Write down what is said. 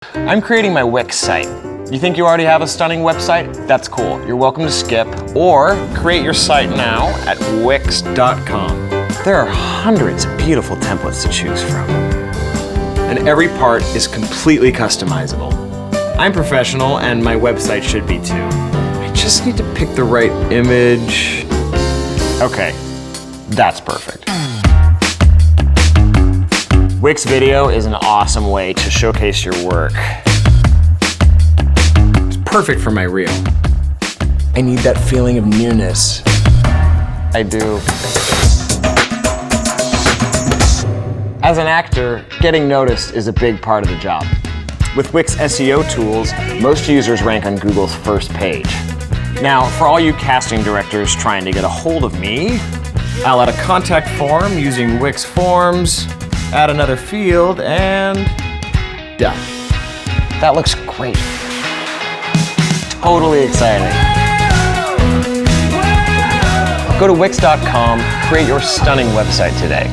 I'm creating my Wix site. You think you already have a stunning website? That's cool. You're welcome to skip or create your site now at Wix.com. There are hundreds of beautiful templates to choose from, and every part is completely customizable. I'm professional and my website should be too. I just need to pick the right image. Okay, that's perfect. Wix Video is an awesome way to showcase your work. It's perfect for my reel. I need that feeling of nearness. I do. As an actor, getting noticed is a big part of the job. With Wix SEO tools, most users rank on Google's first page. Now, for all you casting directors trying to get a hold of me, I'll add a contact form using Wix Forms, add another field, and done. That looks great. Totally exciting. Go to Wix.com, create your stunning website today.